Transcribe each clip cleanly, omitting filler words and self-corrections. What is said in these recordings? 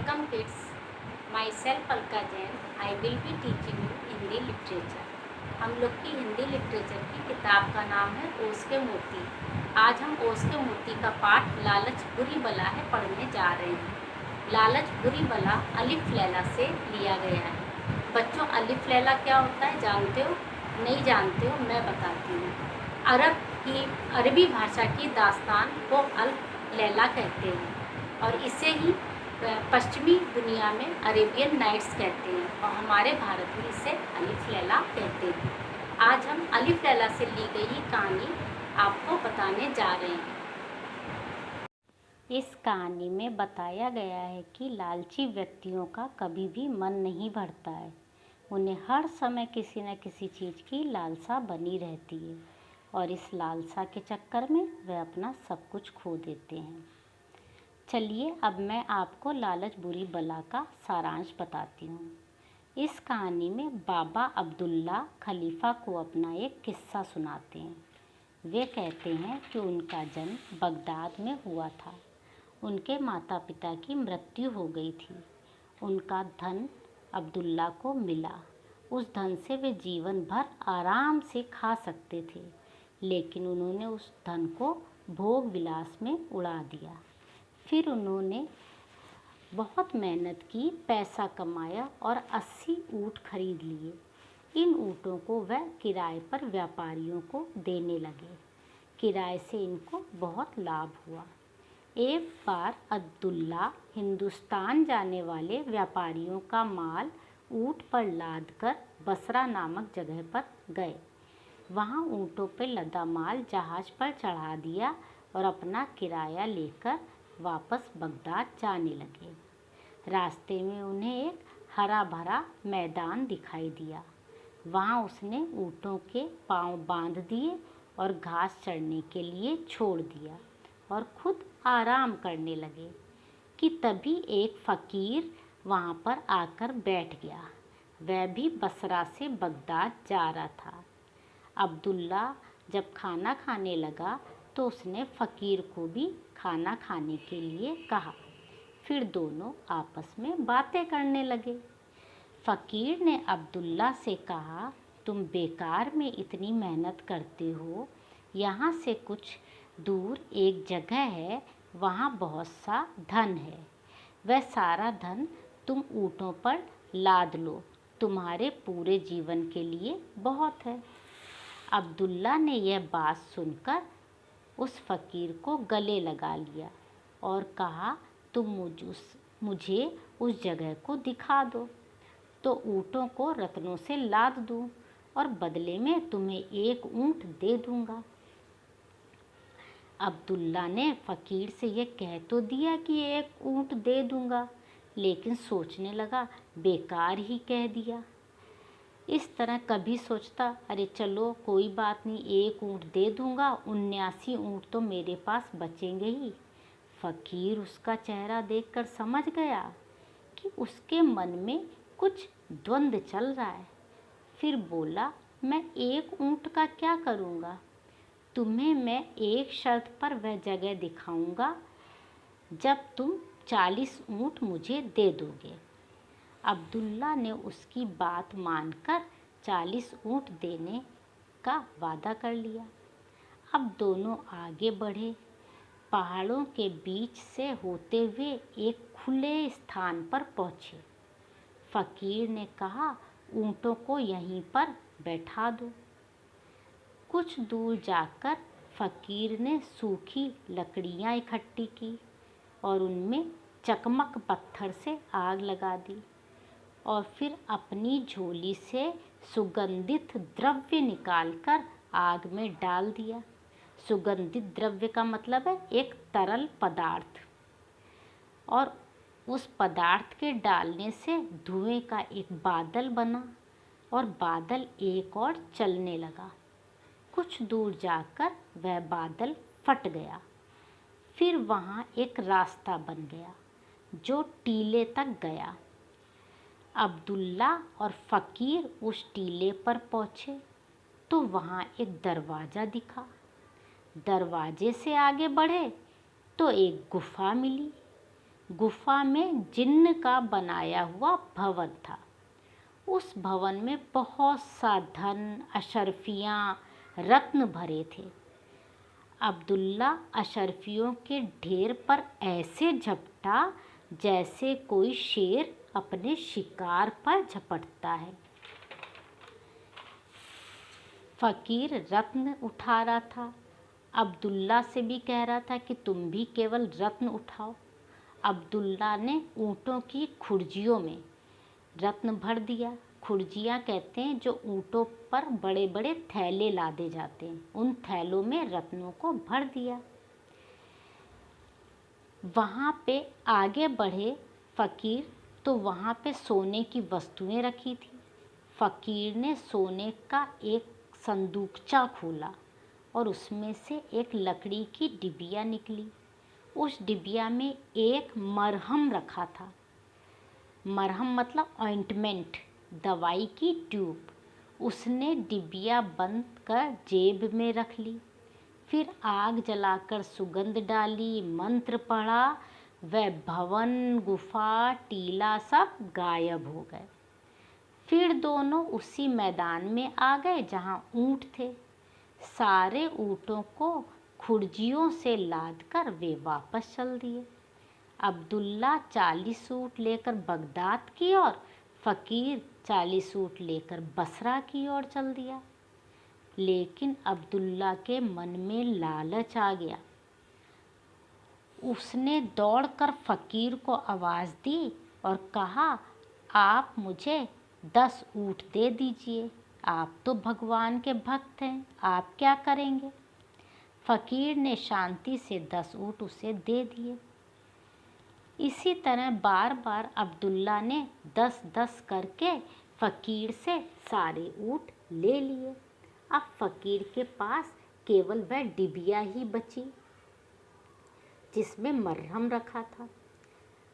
Welcome kids. Myself Alka Jain. I will be teaching you Hindi literature. हम लोग की Hindi literature की किताब का नाम है ओस के मोती। आज हम ओस के मोती का पाठ लालच बुरी बला है पढ़ने जा रहे हैं। लालच बुरी बला अलिफ लैला से लिया गया है। बच्चों, अलिफ लैला क्या होता है जानते हो? नहीं जानते हो? मैं बताती हूँ। अरबी भाषा की दास्तान को अलिफ लैला कहते हैं और इसे ही पश्चिमी दुनिया में अरेबियन नाइट्स कहते हैं और हमारे भारत में इसे अलिफ लैला कहते हैं। आज हम अलिफ लैला से ली गई कहानी आपको बताने जा रहे हैं। इस कहानी में बताया गया है कि लालची व्यक्तियों का कभी भी मन नहीं भरता है। उन्हें हर समय किसी न किसी चीज़ की लालसा बनी रहती है और इस लालसा के चक्कर में वे अपना सब कुछ खो देते हैं। चलिए अब मैं आपको लालच बुरी बला का सारांश बताती हूँ। इस कहानी में बाबा अब्दुल्ला खलीफा को अपना एक किस्सा सुनाते हैं। वे कहते हैं कि उनका जन्म बगदाद में हुआ था। उनके माता पिता की मृत्यु हो गई थी। उनका धन अब्दुल्ला को मिला। उस धन से वे जीवन भर आराम से खा सकते थे, लेकिन उन्होंने उस धन को भोग विलास में उड़ा दिया। फिर उन्होंने बहुत मेहनत की, पैसा कमाया और 80 ऊँट खरीद लिए। इन ऊँटों को वह किराए पर व्यापारियों को देने लगे। किराए से इनको बहुत लाभ हुआ। एक बार अब्दुल्ला हिंदुस्तान जाने वाले व्यापारियों का माल ऊँट पर लाद कर बसरा नामक जगह पर गए। वहाँ ऊँटों पर लदा माल जहाज़ पर चढ़ा दिया और अपना किराया लेकर वापस बगदाद जाने लगे। रास्ते में उन्हें एक हरा भरा मैदान दिखाई दिया। वहाँ उसने ऊँटों के पाँव बांध दिए और घास चढ़ने के लिए छोड़ दिया और खुद आराम करने लगे कि तभी एक फ़कीर वहाँ पर आकर बैठ गया। वह भी बसरा से बगदाद जा रहा था। अब्दुल्ला जब खाना खाने लगा तो उसने फ़कीर को भी खाना खाने के लिए कहा। फिर दोनों आपस में बातें करने लगे। फ़कीर ने अब्दुल्ला से कहा, तुम बेकार में इतनी मेहनत करते हो। यहाँ से कुछ दूर एक जगह है, वहाँ बहुत सा धन है। वह सारा धन तुम ऊँटों पर लाद लो, तुम्हारे पूरे जीवन के लिए बहुत है। अब्दुल्ला ने यह बात सुनकर उस फ़कीर को गले लगा लिया और कहा, तुम मुझे उस जगह को दिखा दो तो ऊँटों को रत्नों से लाद दूँ और बदले में तुम्हें एक ऊँट दे दूँगा। अब्दुल्ला ने फ़कीर से यह कह तो दिया कि एक ऊँट दे दूँगा, लेकिन सोचने लगा बेकार ही कह दिया। इस तरह कभी सोचता, अरे चलो कोई बात नहीं, एक ऊँट दे दूँगा, 79 ऊँट तो मेरे पास बचेंगे ही। फ़कीर उसका चेहरा देखकर समझ गया कि उसके मन में कुछ द्वंद्व चल रहा है। फिर बोला, मैं एक ऊँट का क्या करूँगा? तुम्हें मैं एक शर्त पर वह जगह दिखाऊँगा जब तुम 40 ऊँट मुझे दे दोगे। अब्दुल्ला ने उसकी बात मानकर 40 ऊँट देने का वादा कर लिया। अब दोनों आगे बढ़े। पहाड़ों के बीच से होते हुए एक खुले स्थान पर पहुँचे। फ़कीर ने कहा, ऊँटों को यहीं पर बैठा दो। कुछ दूर जाकर फ़कीर ने सूखी लकड़ियाँ इकट्ठी की और उनमें चकमक पत्थर से आग लगा दी और फिर अपनी झोली से सुगंधित द्रव्य निकालकर आग में डाल दिया। सुगंधित द्रव्य का मतलब है एक तरल पदार्थ, और उस पदार्थ के डालने से धुएं का एक बादल बना और बादल एक और चलने लगा। कुछ दूर जाकर वह बादल फट गया। फिर वहाँ एक रास्ता बन गया जो टीले तक गया। अब्दुल्ला और फ़कीर उस टीले पर पहुँचे तो वहाँ एक दरवाज़ा दिखा। दरवाजे से आगे बढ़े तो एक गुफ़ा मिली। गुफा में जिन्न का बनाया हुआ भवन था। उस भवन में बहुत सा धन, अशर्फियाँ, रत्न भरे थे। अब्दुल्ला अशर्फियों के ढेर पर ऐसे झपटा जैसे कोई शेर अपने शिकार पर झपटता है। फकीर रत्न उठा रहा था। अब्दुल्ला से भी कह रहा था कि तुम भी केवल रत्न उठाओ। अब्दुल्ला ने ऊँटों की खुर्जियों में रत्न भर दिया। खुर्जियाँ कहते हैं जो ऊँटों पर बड़े बड़े थैले लादे जाते हैं, उन थैलों में रत्नों को भर दिया। वहाँ पे आगे बढ़े फ़कीर तो वहाँ पे सोने की वस्तुएं रखी थी। फ़कीर ने सोने का एक संदूकचा खोला और उसमें से एक लकड़ी की डिबिया निकली। उस डिबिया में एक मरहम रखा था। मरहम मतलब ऑइंटमेंट, दवाई की ट्यूब। उसने डिबिया बंद कर जेब में रख ली। फिर आग जलाकर सुगंध डाली, मंत्र पढ़ा। वह भवन, गुफा, टीला सब गायब हो गए। फिर दोनों उसी मैदान में आ गए जहाँ ऊँट थे। सारे ऊँटों को खुर्जियों से लादकर वे वापस चल दिए। अब्दुल्ला 40 ऊँट लेकर बगदाद की ओर, फ़कीर 40 ऊँट लेकर बसरा की ओर चल दिया। लेकिन अब्दुल्ला के मन में लालच आ गया। उसने दौड़कर फ़कीर को आवाज़ दी और कहा, आप मुझे 10 ऊँट दे दीजिए। आप तो भगवान के भक्त हैं, आप क्या करेंगे? फ़कीर ने शांति से 10 ऊँट उसे दे दिए। इसी तरह बार बार अब्दुल्ला ने 10-10 करके फ़कीर से सारे ऊँट ले लिए। अब फ़कीर के पास केवल वह डिबिया ही बची जिसमें मरहम रखा था।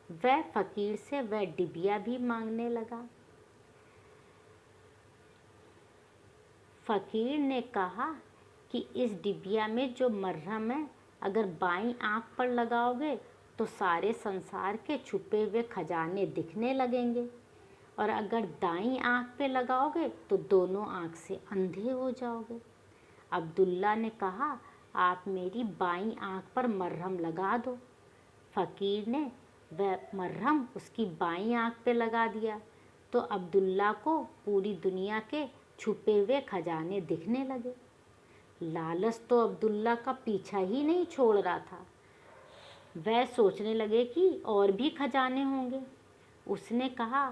वह फ़कीर से वह डिबिया भी मांगने लगा। फ़कीर ने कहा कि इस डिबिया में जो मरहम है, अगर बाईं आँख पर लगाओगे तो सारे संसार के छुपे हुए खजाने दिखने लगेंगे, और अगर दाईं आँख पे लगाओगे तो दोनों आँख से अंधे हो जाओगे। अब्दुल्ला ने कहा, आप मेरी बाईं आँख पर मरहम लगा दो। फ़कीर ने वह मरहम उसकी बाईं आँख पे लगा दिया तो अब्दुल्ला को पूरी दुनिया के छुपे हुए खजाने दिखने लगे। लालच तो अब्दुल्ला का पीछा ही नहीं छोड़ रहा था। वह सोचने लगे कि और भी खजाने होंगे। उसने कहा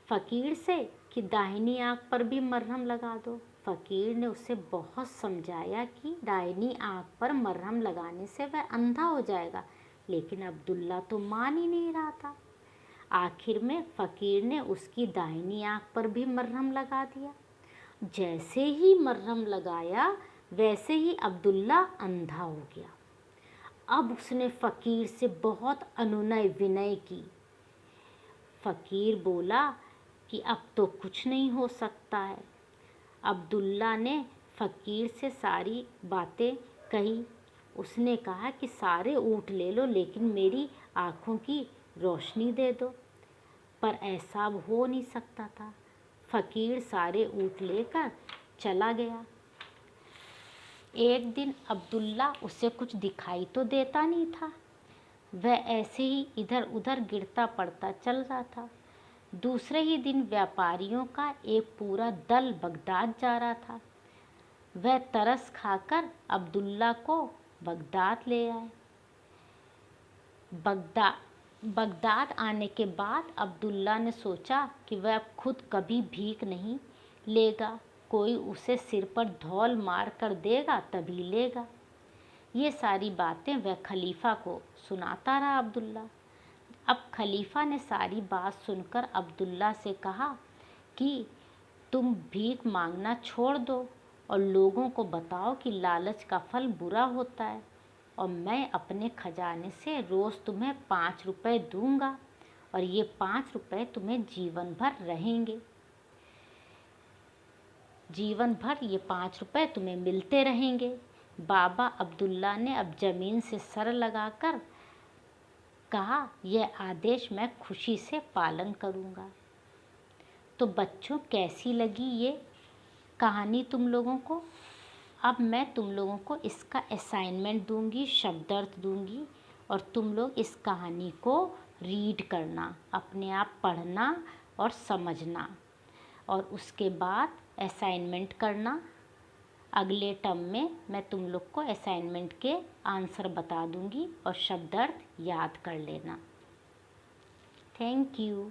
फ़कीर से कि दाहिनी आँख पर भी मरहम लगा दो। फ़कीर ने उसे बहुत समझाया कि दाहिनी आँख पर मरहम लगाने से वह अंधा हो जाएगा, लेकिन अब्दुल्ला तो मान ही नहीं रहा था। आखिर में फ़कीर ने उसकी दाहिनी आँख पर भी मरहम लगा दिया। जैसे ही मरहम लगाया वैसे ही अब्दुल्ला अंधा हो गया। अब उसने फ़कीर से बहुत अनुनय विनय की। फ़कीर बोला कि अब तो कुछ नहीं हो सकता है। अब्दुल्ला ने फ़कीर से सारी बातें कही। उसने कहा कि सारे ऊँट ले लो, लेकिन मेरी आँखों की रोशनी दे दो। पर ऐसा अब हो नहीं सकता था। फ़कीर सारे ऊँट लेकर चला गया। एक दिन अब्दुल्ला उसे कुछ दिखाई तो देता नहीं था। वह ऐसे ही इधर उधर गिरता पड़ता चल रहा था। दूसरे ही दिन व्यापारियों का एक पूरा दल बगदाद जा रहा था। वह तरस खाकर अब्दुल्ला को बगदाद ले आए। बगदाद आने के बाद अब्दुल्ला ने सोचा कि वह खुद कभी भीख नहीं लेगा, कोई उसे सिर पर धौल मार कर देगा तभी लेगा। ये सारी बातें वह खलीफा को सुनाता रहा अब्दुल्ला। अब खलीफा ने सारी बात सुनकर अब्दुल्ला से कहा कि तुम भीख मांगना छोड़ दो और लोगों को बताओ कि लालच का फल बुरा होता है, और मैं अपने खजाने से रोज़ तुम्हें 5 रुपए दूंगा और ये 5 रुपए तुम्हें जीवन भर रहेंगे। जीवन भर ये 5 रुपए तुम्हें मिलते रहेंगे। बाबा अब्दुल्ला ने अब ज़मीन से सर लगाकर कहा, यह आदेश मैं खुशी से पालन करूँगा। तो बच्चों, कैसी लगी ये कहानी तुम लोगों को? अब मैं तुम लोगों को इसका असाइनमेंट दूंगी, शब्दार्थ दूंगी, और तुम लोग इस कहानी को रीड करना, अपने आप पढ़ना और समझना, और उसके बाद असाइनमेंट करना। अगले टर्म में मैं तुम लोग को असाइनमेंट के आंसर बता दूंगी और शब्दार्थ याद कर लेना। Thank you.